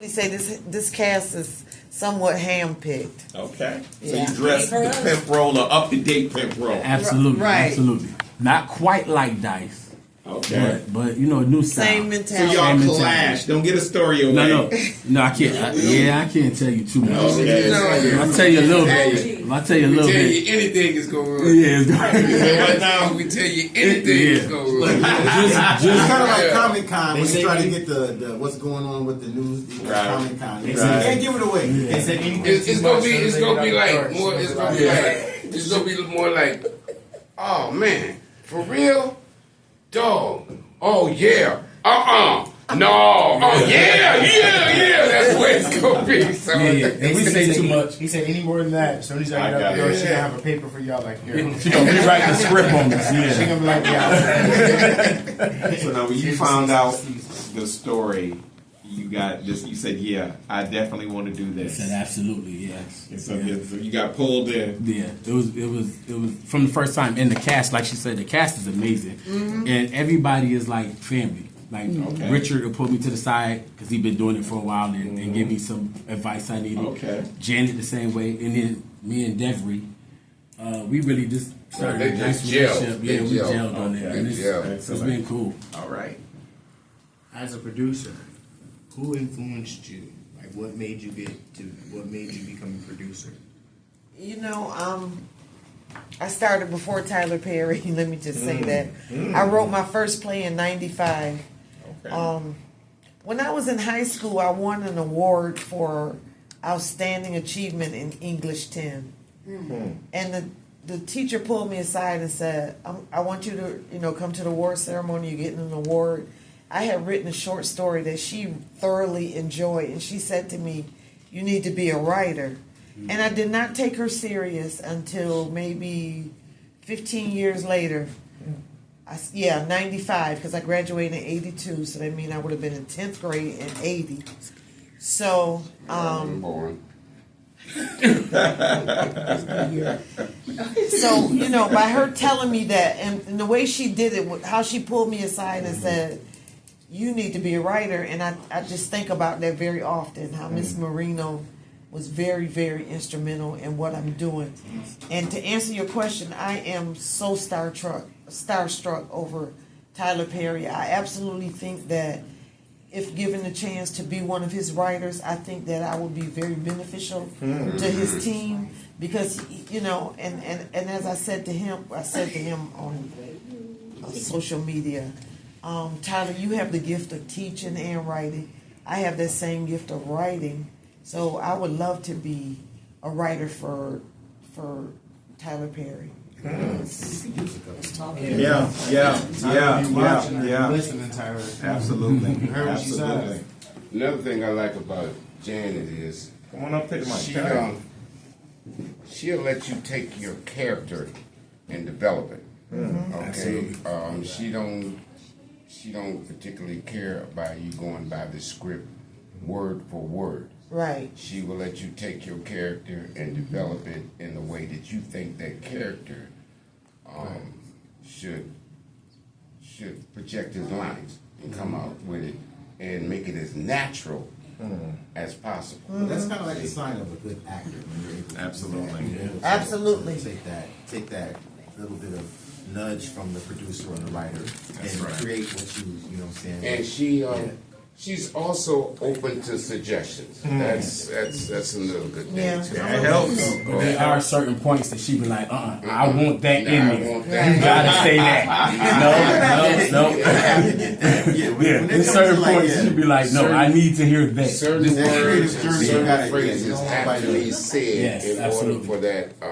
They say this cast is somewhat handpicked. Okay. So Yeah. you dress the pimp role or up to date pimp role. Absolutely, Right. absolutely. Not quite like Dice. Okay. But you know, a new style. Same So mentality. y'all Same clash. Don't get a story away. No, I can't. I can't tell you too much. Okay. I'll tell you a little bit. If I tell you a little Tell bit, you anything is going on. yeah, it's going. What now? We tell you anything is going on. It's kind of like Yeah. Comic Con when they try to get the what's going on with the news. Right. Comic Con, Right. can't give it away. They said anything. It's gonna be like more. It's gonna be more like, oh man, for real, dog. Oh yeah, no, oh yeah. That's what it's gonna be. So And we say too much. He said any more than that. As soon as I get out the door, she gonna have a paper for y'all. Like, here. She gonna rewrite the script on us. She Yeah. gonna be like, yeah. So now when you found out the story, you got just you said, yeah, I definitely want to do I this. said absolutely, yes. And so you got pulled in. Yeah, it was from the first time. And the cast, like she said, the cast is amazing, and everybody is like family. Like Richard will put me to the side because he's been doing it for a while and give me some advice I needed. Okay. Janet the same way, and then me and Devery, we really just started They a nice just gelled. relationship. They Yeah, we gelled. gelled on that. Okay. And They it's been cool. All right. As a producer, who influenced you? Like, what made you become a producer? You know, I started before Tyler Perry. Let me just say that. I wrote my first play in '95. Okay. When I was in high school, I won an award for outstanding achievement in English 10. And the teacher pulled me aside and said, I want you to, come to the award ceremony. You're getting an award. I had written a short story that she thoroughly enjoyed, and she said to me, you need to be a writer. And I did not take her serious until maybe 15 years later. 95, because I graduated in 82, so that means I would have been in 10th grade in 80. So, born. So, by her telling me that, and the way she did it, how she pulled me aside and said, you need to be a writer, and I just think about that very often, how Miss Marino was very, very instrumental in what I'm doing. And to answer your question, I am so starstruck over Tyler Perry. I absolutely think that if given the chance to be one of his writers, I think that I would be very beneficial to his team because, and as I said to him on social media, Tyler, you have the gift of teaching and writing. I have that same gift of writing. So I would love to be a writer for Tyler Perry. Yeah. Listening to her. Absolutely. Heard what she said. Absolutely. Another thing I like about Janet is Come on up, take the mic. she'll let you take your character and develop it. Okay. She don't particularly care about you going by the script word for word. Right. She will let you take your character and develop it in the way that you think that character should project his lines and come out with it and make it as natural as possible. Well, that's kind of like a sign of a good actor. When you're able to Absolutely. do that. Absolutely. Take that little bit of nudge from the producer or the writer and create what you know what I'm saying. And she's also open to suggestions. That's another good thing. Yeah. too. That helps. But there are certain points that she be like, I want that Nah, in I me. want that. You gotta say that. No. Yeah, there's certain points she be like, no, I need to hear that. Certain That creative words, journey, you certain gotta- phrases yeah, have to be said Yes, in absolutely. order for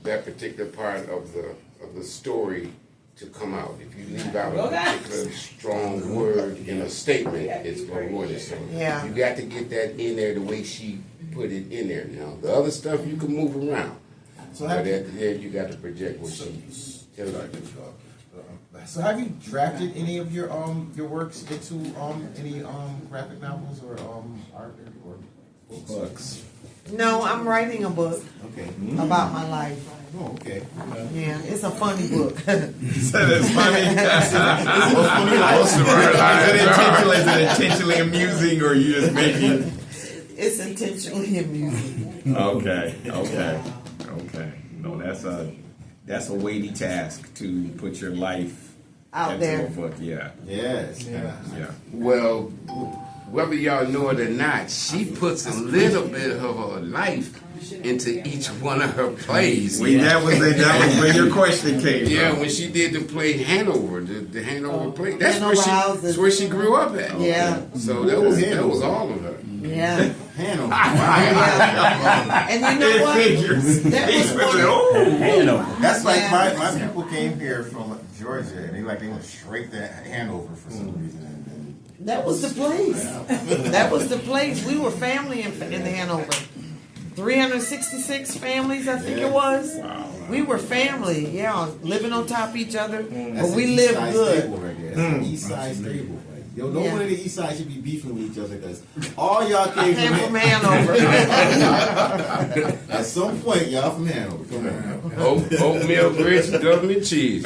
that particular part of the story to come out. If you leave out a particular strong word in a statement, it's going to ruin it. So Yeah. you got to get that in there the way she put it in there. Now the other stuff you can move around, So but have, at the end you got to project what she tells you. so have you drafted any of your works into any graphic novels or art or Books. No, I'm writing a book Okay. about my life. Oh, okay. Yeah, it's a funny book. So that's funny. Most of our lives are. Is it intentionally amusing, or you just making? It's intentionally amusing. Okay. No, that's a weighty task to put your life Out into there. a book. Yeah. Yes. Yeah. Well, whether y'all know it or not, she puts a little bit of her life into each one of her plays. That was where your question came Yeah, from. when she did the play Hanover, the Hanover play, that's Hanover Houses. that's where she grew up at. Yeah. So that was all of her. Yeah. Hanover. And you know what? Figures. That was one of, Hanover. That's like Yeah. my people came here from Georgia, and they went straight to Hanover for some reason. And that was the place. That was the place. We were family in Hanover. 366 families, I think it was. We were family, yeah, living on top of each other. But we an lived East Side good. Stable right there. That's an East Side stable. Yo, no Yeah. one in the East Side should be beefing with each other because all y'all came Came from from Hanover. At some point, y'all from Hanover. Come on. Oatmeal grits, government cheese.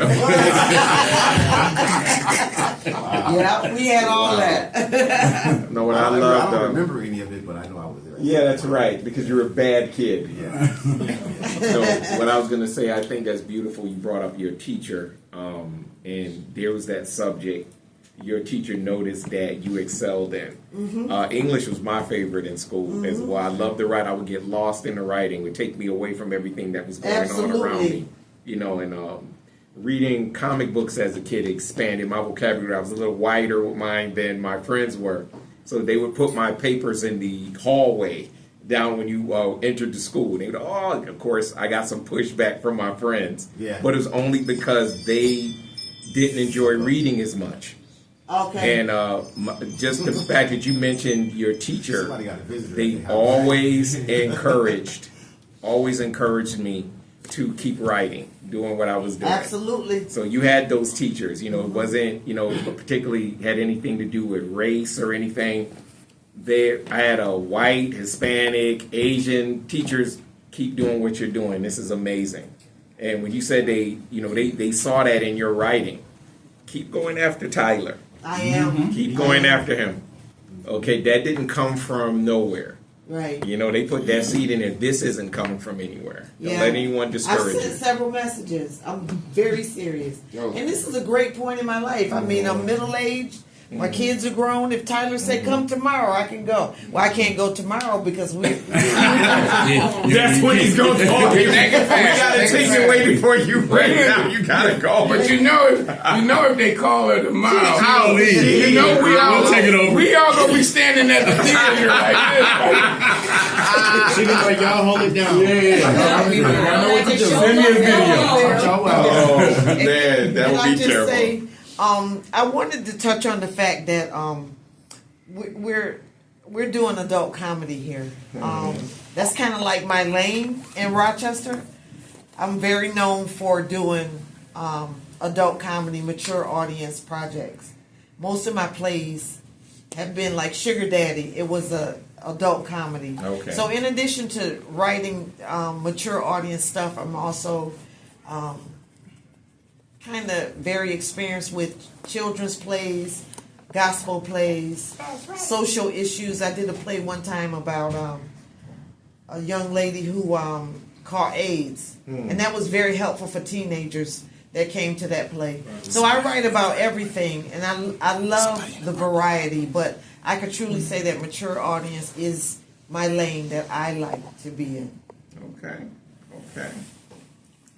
Yeah, we had all that. No, what I I love. don't remember any of it, but I know I was there. Yeah, that's right. Because you're a bad kid. Yeah. So what I was going to say, I think that's beautiful. You brought up your teacher, and there was that subject. Your teacher noticed that you excelled in. English was my favorite in school as well. I loved to write. I would get lost in the writing. It would take me away from everything that was going on around me. You know, and reading comic books as a kid expanded my vocabulary. I was a little wider with mine than my friends were. So they would put my papers in the hallway down when you entered the school. And they would, of course, I got some pushback from my friends. Yeah. But it was only because they didn't enjoy reading as much. Okay. And just the fact that you mentioned your teacher, Somebody got a visitor. they always encouraged me to keep writing, doing what I was doing. Absolutely. So you had those teachers, it wasn't, particularly had anything to do with race or anything. I had a white, Hispanic, Asian teachers. Keep doing what you're doing. This is amazing. And when you said they saw that in your writing, keep going after Tyler. I am. Keep going after him. Okay, that didn't come from nowhere. Right. They put that seed in there. This isn't coming from anywhere. Don't Yeah. let anyone discourage I've you. sent several messages. I'm very serious. Oh. And this is a great point in my life. I mean, I'm middle-aged. My kids are grown. If Tyler said, come tomorrow, I can go. Well, I can't go tomorrow because That's when he's going to talk. We got a ticket waiting for you right now. You got to go. But if they call her tomorrow, I'll leave. we all We'll take it over. We all gonna be standing at the theater like this. She was like, y'all hold it down. I know what to do. Send me a video. Oh, man, that would be terrible. Say, I wanted to touch on the fact that we're doing adult comedy here. That's kind of like my lane in Rochester. I'm very known for doing adult comedy, mature audience projects. Most of my plays have been like Sugar Daddy. It was a adult comedy. Okay. So in addition to writing mature audience stuff, I'm also kind of very experienced with children's plays, gospel plays, social issues. I did a play one time about a young lady who caught AIDS, and that was very helpful for teenagers that came to that play. So I write about everything, and I love the variety, but I could truly say that mature audience is my lane that I like to be in. Okay.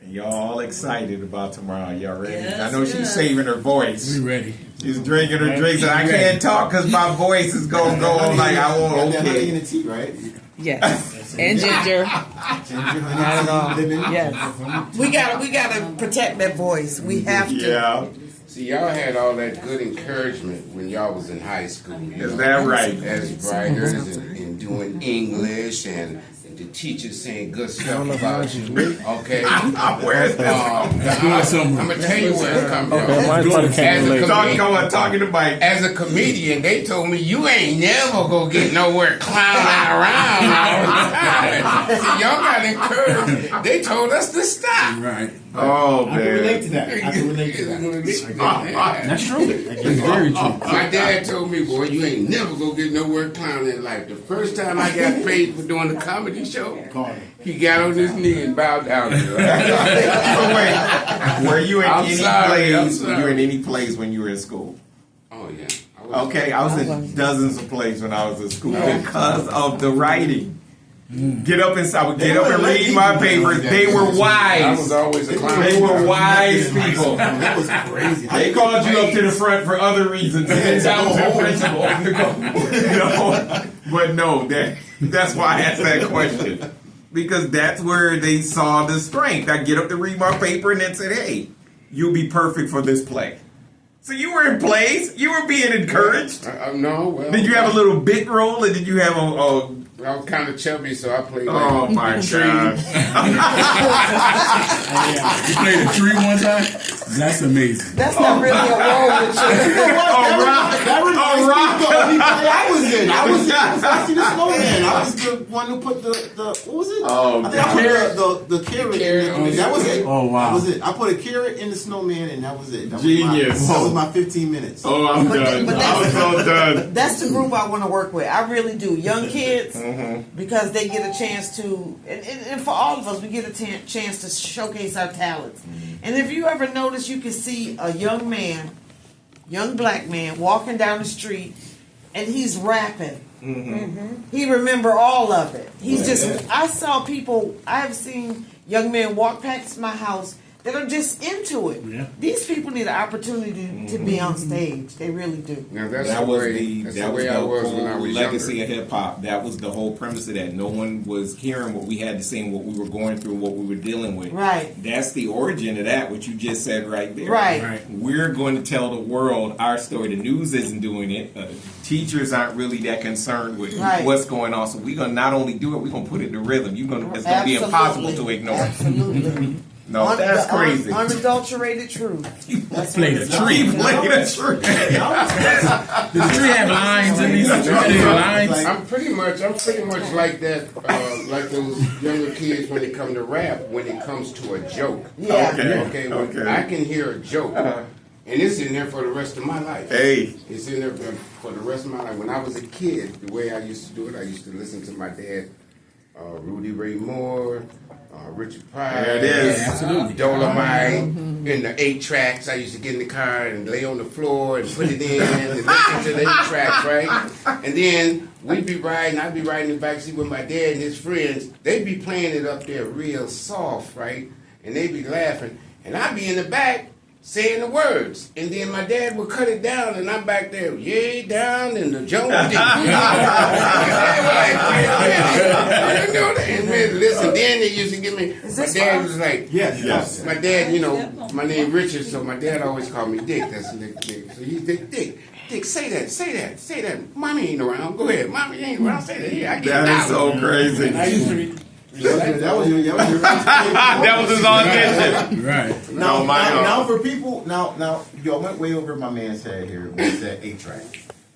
And y'all all excited about tomorrow. Y'all ready? Yes, I know she's yes. saving her voice. We ready. She's drinking her drinks, and I can't talk because my voice is going to go on like I Got want. that honey in Okay. the tea, right? Yes. And ginger. Ginger, honey, Not at tea, all. lemon. Yes. We gotta protect that voice. We have to. Yeah. See, y'all had all that good encouragement when y'all was in high school. Is that right? As writers and doing English and the good teachers saying good stuff about you. Okay. Where's this? I'm gonna tell you where it's coming from. Talking to Mike. As a comedian, they told me you ain't never gonna get nowhere clowning around all the time. See, y'all got encouraged. They told us to stop. Right. Oh, I can relate to that. I can relate to that. That's true. That's very true. My dad told me, boy, you ain't never gonna get nowhere clowning in life. The first time I got paid for doing a comedy show, he got on his knee and bowed down. So wait, were you in plays? Were you in any plays when you were in school? Oh yeah. Okay, I was in dozens of plays when I was in school because of the writing. Get up and I would get up and read my papers. They were wise. I was always a clown. They were wise people. That was crazy. They called you up to the front for other reasons and then down to the principal. That's why I asked that question. Because that's where they saw the strength. I get up to read my paper and then said, hey, you'll be perfect for this play. So you were in plays? You were being encouraged? No. Well, did you have a little bit role or did you have a I was kind of chubby, so I played. Oh my god! You played a tree one time. That's amazing. That's not really a role with you. I was in Frosty the Snowman. I was the one who put the what was it? Oh, I think I put the carrot. That was it. Oh wow! That was it. I put a carrot in the snowman, and that was it. Genius. That was my 15 minutes. Oh, I'm done. I was so done. That's the group I want to work with. I really do. Young kids, because they get a chance to, and for all of us, we get a chance to showcase our talents. And if you ever notice, you can see a young black man, walking down the street, and he's rapping. He remember all of it. He's I have seen young men walk past my house that are just into it. Yeah. These people need an opportunity to be on stage. They really do. Now that was the way I was when I was legacy younger. of hip hop. That was the whole premise of that. No one was hearing what we had to say and what we were going through, what we were dealing with. Right. That's the origin of that. What you just said right there. Right. We're going to tell the world our story. The news isn't doing it. Teachers aren't really that concerned with what's going on. So we're gonna not only do it, we're gonna put it in rhythm. It's gonna be impossible to ignore. Absolutely. No, that's crazy. Unadulterated truth. That's Played a tree. Played a tree. Does the tree have lines in these? Lines? I'm pretty much like that, like those younger kids when they come to rap. When it comes to a joke, Yeah. okay. I can hear a joke, and it's in there for the rest of my life. Hey, it's in there for the rest of my life. When I was a kid, the way I used to do it, I used to listen to my dad, Rudy Ray Moore. Richard Pryor, there it is. Absolutely. Dolomite, in the 8 tracks. I used to get in the car and lay on the floor and put it in and listen to the 8 tracks, right? And then I'd be riding in the backseat with my dad and his friends. They'd be playing it up there real soft, right? And they'd be laughing. And I'd be in the back saying the words. And then my dad would cut it down and I'm back there, yay, down in the jungle. And listen, then they used to give me, my dad was like, yes. My dad, my name Richard, so my dad always called me Dick. That's Dick. So he's Dick, say that. Mommy ain't around. Go ahead. Mommy ain't around. Say that. Yeah, I get that is so crazy. That was his audition. Right. Now for people, now, yo, I went way over my man's head here with that 8 track.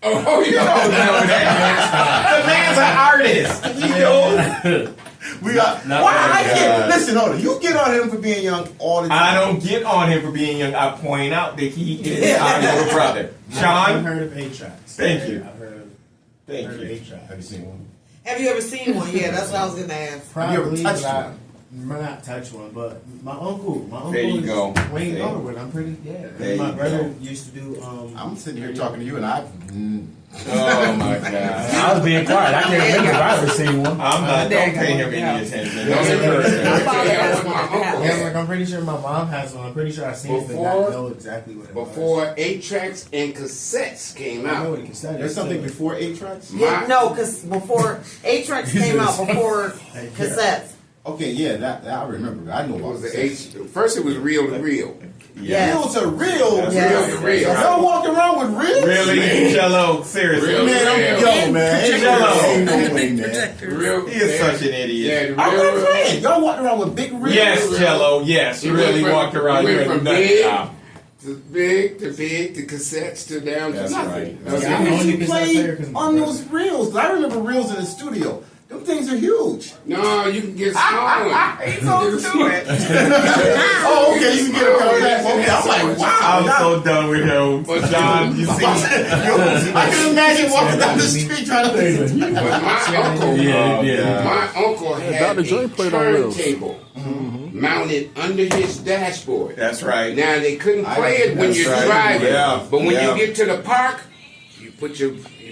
Oh, you don't know that. The man's an artist. We got. Why I can't listen? Hold on. You get on him for being young all the time. I don't get on him for being young. I point out that he is our little brother. Sean, I've heard of 8 tracks. Thank you. I've heard of Thank you. 8 tracks. Have you seen one? Have you ever seen one? Yeah, that's what I was going to ask. Probably, touched but one? not touched one, but my uncle There you is go. Wayne See? Underwood. I'm pretty, There my you brother go. used to do, I'm sitting here talking to you, and I've. Oh my God! I was being quiet. I can't remember if I ever seen one. I'm not. Don't pay him any attention. I'm pretty sure my mom has one. I'm pretty sure I've seen it, but not know exactly what it was. Before 8 tracks and cassettes came I know out. what cassette is. There's something before 8 tracks. Yeah, no, because before 8 tracks came out before cassettes. Okay, yeah, that I remember. I know It about was the the H. First, it was reel to reel. Yes. Real to real. That's Yes. Reel to reel. Y'all walking around with real? Really, Jello? Seriously, Real. Man, I'm yo, man. Ain't no way, man. Real. he is such an idiot. Yeah, I'm real. not saying. Y'all walking around with big real. Yes, Jello. Yes, He really went from- walked around he here went and from nothing. big Nah. to big to big to cassettes to down to That's nothing. right. That's Yeah, it. I only You cassette play player 'cause on those reels. 'Cause I remember reels in the studio. Them things are huge. No, you can get small ones. He's so stupid. Oh, okay, you can get a compact. Okay, I'm like, wow. I'm so done with him. John, you see? I can imagine walking down the street trying to. But my uncle, Yeah. my uncle had Dr. a Joy played on reels. turntable mounted under his dashboard. That's right. Now they couldn't play it when That's you're right. driving, Yeah. but when Yeah. you get to the park, you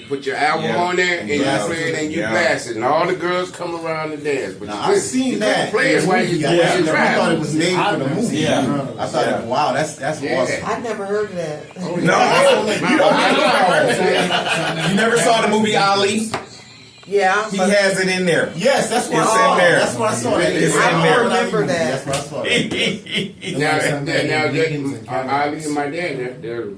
put your album Yeah. on there and Yeah. you play it and you Yeah. blast it, and all the girls come around and dance. But Now, you I've couldn't- seen you that. couldn't play it while you Yeah, while I you're thought it driving. was made for the movie. Yeah. I thought, wow, that's Yeah. awesome. I never heard of that. You never saw the movie Ali? Yeah, He but has it in there. Yes, that's what It's I saw. in there. That's what I saw. It's I in don't there. remember that. That's what I saw. Ali and my dad, they're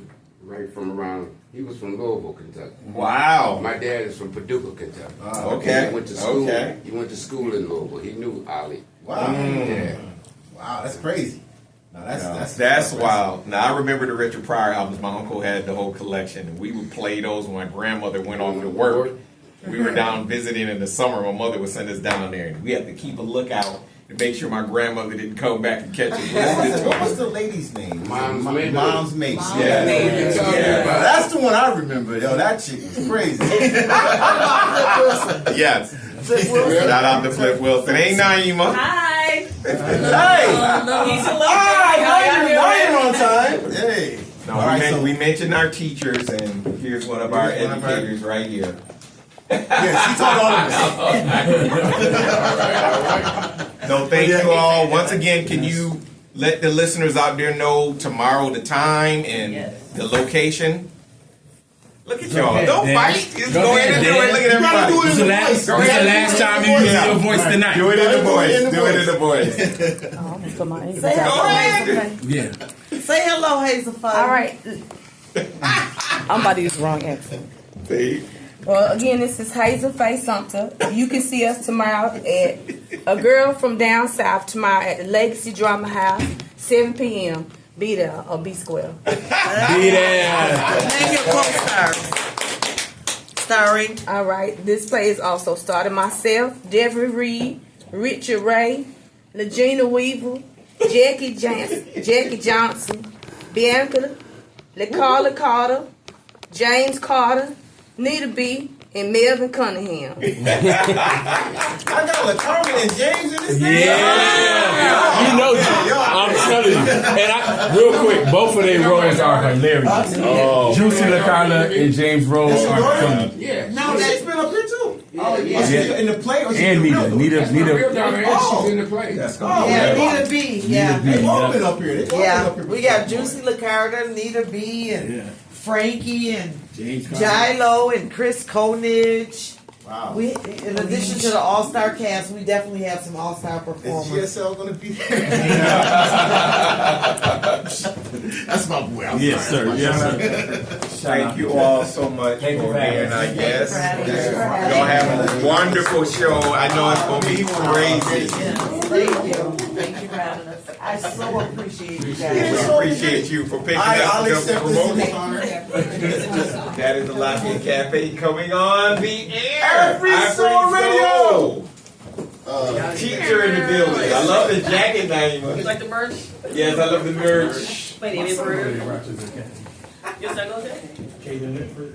right from around. He was from Louisville, Kentucky. Wow. My dad is from Paducah, Kentucky. Okay. He went to school. Okay. He went to school in Louisville. He knew Ali. Wow. Yeah. Wow, that's crazy. Now That's wild. Now I remember the Richard Pryor albums. My uncle had the whole collection, and we would play those when my grandmother went off to work. We were down visiting in the summer. My mother would send us down there, and we had to keep a lookout to make sure my grandmother didn't come back and catch us. What was the lady's name? Mom's Maid. Mom's Maid. Yeah. Yeah. That's the one I remember. Yo, that chick was crazy. Yes. Shout out to Flip Wilson. Hey, Naima. Hi. Hey! He's a little Now you're on time. Hey. No, All right, we mentioned our teachers, and here's one of our Here's one of our- educators right here. Yeah, she told all of us. So thank you all. Once again, can you let the listeners out there know tomorrow the time and the location? Look at y'all. ahead, Don't Dan. fight. Just Go go ahead, ahead and do Dan. it. Look at everybody. do it This is the last time you use your voice tonight. Do it in the voice. in the Do it in the voice. say Go hello. ahead. Yeah. Say hello, Hazel. All right. I'm about to use the wrong accent. See? Well, again, this is Hazel Faye Sumter. You can see us tomorrow at A Girl from Down South tomorrow at the Legacy Drama House, 7 p.m. Be there or be square. Be there. Name your co-stars. Starring. All right. This play is also starring myself, Deborah Reed, Richard Ray, Legina Weaver, Jackie Johnson, Bianca, LaCarla Carter, James Carter, Nita B, and Melvin Cunningham. I got LaCarmen and James in this thing. Yeah. You know, I'm telling you. And real quick, both of their roles are hilarious. Juicy LaCarla and James Rose are funny. Yeah. Now she's been up here too. Yeah. She's in the play or she's And in the Nita. real? Real down there. She's in the play. That's Oh, going Yeah, to Nita B. Yeah. They've all been up here. They've all been Yeah. up here We before. got Juicy LaCarta, Nita B, and Frankie, and James Carter. Jilo, and Chris Konich. Wow. We, in addition to the all-star cast, we definitely have some all-star Is performers. GSL going to be there? That's my boy. I'm Yes, sorry. sir. Yes, sir. Thank you all so much for Thank you for having being our us. guests. Thank you for having us. Y'all have a wonderful show. I know it's going to be crazy. Thank you. Thank you for having us. I so appreciate you guys. We appreciate you for picking I'll us up accept to this promote. in honor. That is the Lafayette Cafe coming on the air. Every Soul Radio. Teacher in the building. I love the jacket, Naima. You like the merch? Yes, I love the merch. Wait, any word? Yes, I go there. Kaden Litford.